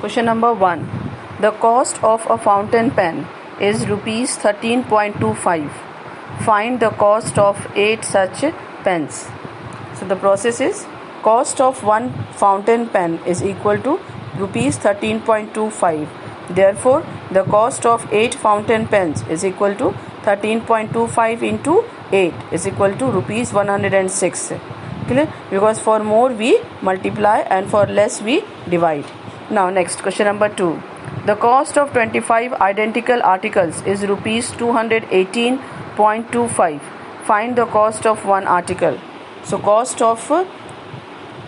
Question number 1. The cost of a fountain pen is rupees 13.25. Find the cost of 8 such pens. So the process is, cost of one fountain pen is equal to rupees 13.25. Therefore, the cost of 8 fountain pens is equal to 13.25 into 8 is equal to rupees 106. Clear? Because for more we multiply and for less we divide. Now next, question number 2. The cost of 25 identical articles is rupees 218.25. Find the cost of one article. So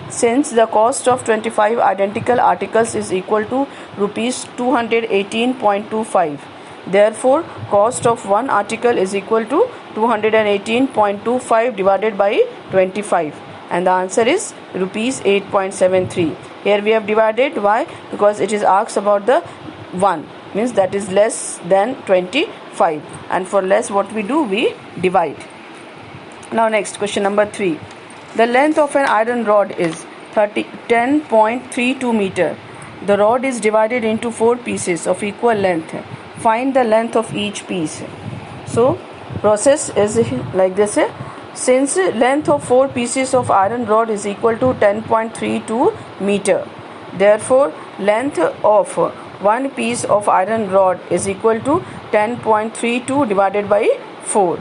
since the cost of 25 identical articles is equal to rupees 218.25, therefore cost of one article is equal to 218.25 divided by 25, and the answer is rupees 8.73. Here we have divided. Why? Because it is asked about the 1, means that is less than 25, and for less what we do, we divide. Now next, question number 3. The length of an iron rod is 10.32 meter. The rod is divided into 4 pieces of equal length. Find the length of each piece. So process is like this. Since length of 4 pieces of iron rod is equal to 10.32 meter, therefore length of one piece of iron rod is equal to 10.32 divided by 4,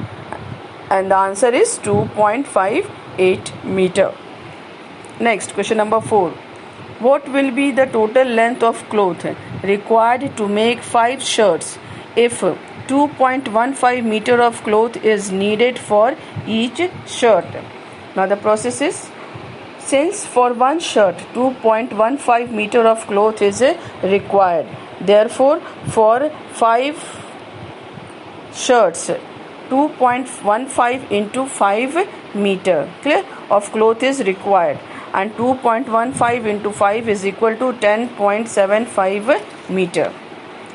and the answer is 2.58 meter. Next, question number 4. What will be the total length of cloth required to make 5 shirts if 2.15 meter of cloth is needed for each shirt? Now the process is, since for one shirt 2.15 meter of cloth is required, therefore for 5 shirts 2.15 into 5 meter, clear, of cloth is required, and 2.15 into 5 is equal to 10.75 meter.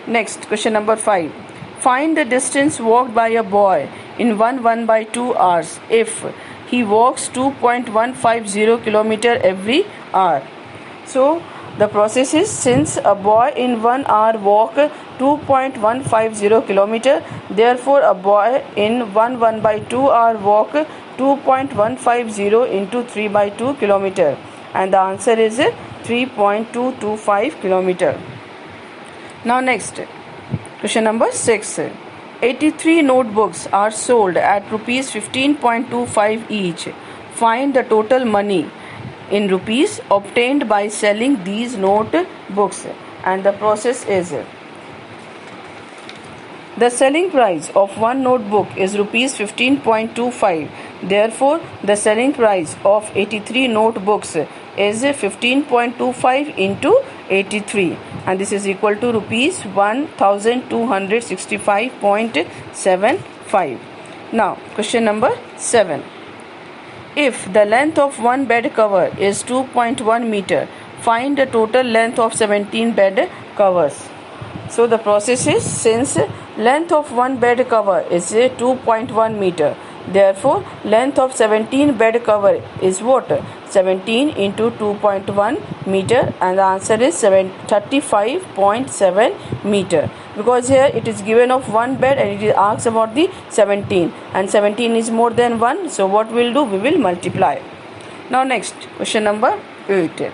Next, question number 5. Find the distance walked by a boy in 1/2 hours if he walks 2.150 kilometer every hour. So the process is, since a boy in 1 hour walk 2.150 kilometer, therefore a boy in 1/2 hour walk 2.150 into 3/2 kilometer, and the answer is 3.225 kilometer. Now next, question number 6. 83 notebooks are sold at rupees 15.25 each. Find the total money in rupees obtained by selling these notebooks, and the process is, the selling price of one notebook is rupees 15.25. Therefore, the selling price of 83 notebooks is 15.25 into 83, and this is equal to rupees 1265.75. Now, question number 7. If the length of one bed cover is 2.1 meter, find the total length of 17 bed covers. So the process is, since length of one bed cover is 2.1 meter, therefore length of 17 bed cover is what? 17 into 2.1 meter, and the answer is 35.7 meter, because here it is given of one bed and it is asked about the 17, and 17 is more than 1, so what we'll do, we will multiply. Now next, question number 8.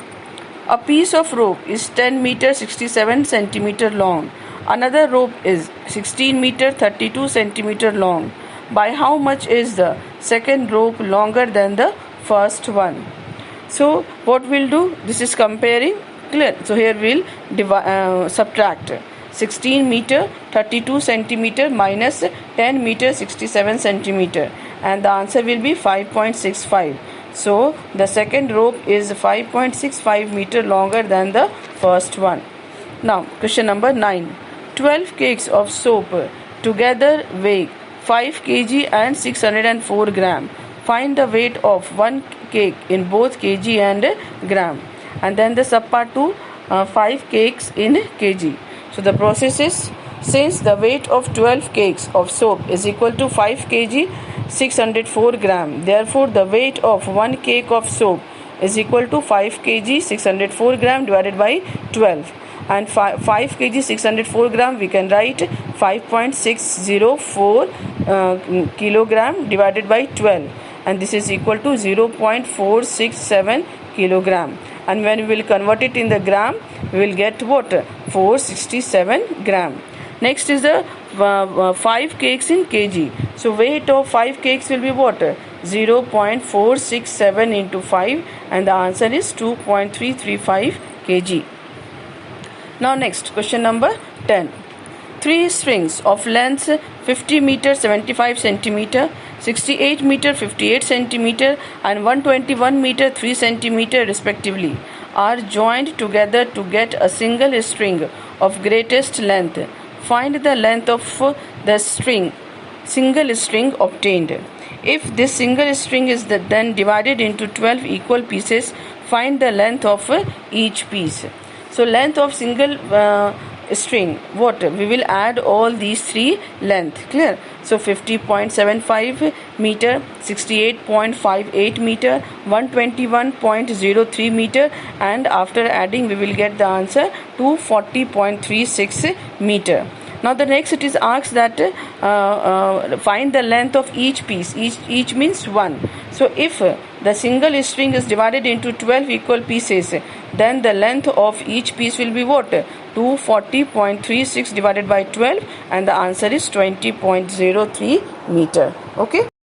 A piece of rope is 10 meter 67 centimeter long. Another rope is 16 meter 32 centimeter long. By how much is the second rope longer than the first one? So what we'll do, this is comparing, clear. So here we'll subtract 16 meter 32 centimeter minus 10 meter 67 centimeter, and the answer will be 5.65. So the second rope is 5.65 meter longer than the first one. Now question number 9. 12 cakes of soap together weigh 5 kg and 604 gram. Find the weight of one cake in both kg and gram, and then the subpart 2, 5 cakes in kg. So the process is, since the weight of 12 cakes of soap is equal to 5 kg 604 gram, therefore the weight of one cake of soap is equal to 5 kg 604 gram divided by 12, and 5 kg 604 gram, we can write 5.604 kilogram divided by 12, and this is equal to 0.467 kilogram. And when we will convert it in the gram, we will get what? 467 gram. Next is the 5 cakes in kg. So weight of 5 cakes will be what? 0.467 into 5, and the answer is 2.335 kg. Now next, question number 10. 3 strings of length 50 meter 75 centimeter, 68 meter 58 centimeter, and 121 meter 3 centimeter respectively are joined together to get a single string of greatest length. Find the length of the single string obtained. If this single string is then divided into 12 equal pieces, find the length of each piece. So length of single string, what? We will add all these 3 length. Clear? So 50.75 meter, 68.58 meter, 121.03 meter, and after adding we will get the answer 240.36 meter. Now the next, it is asked that find the length of each piece. Each means 1. So if the single string is divided into 12 equal pieces, then the length of each piece will be what? 240.36 divided by 12, and the answer is 20.03 meter. Okay.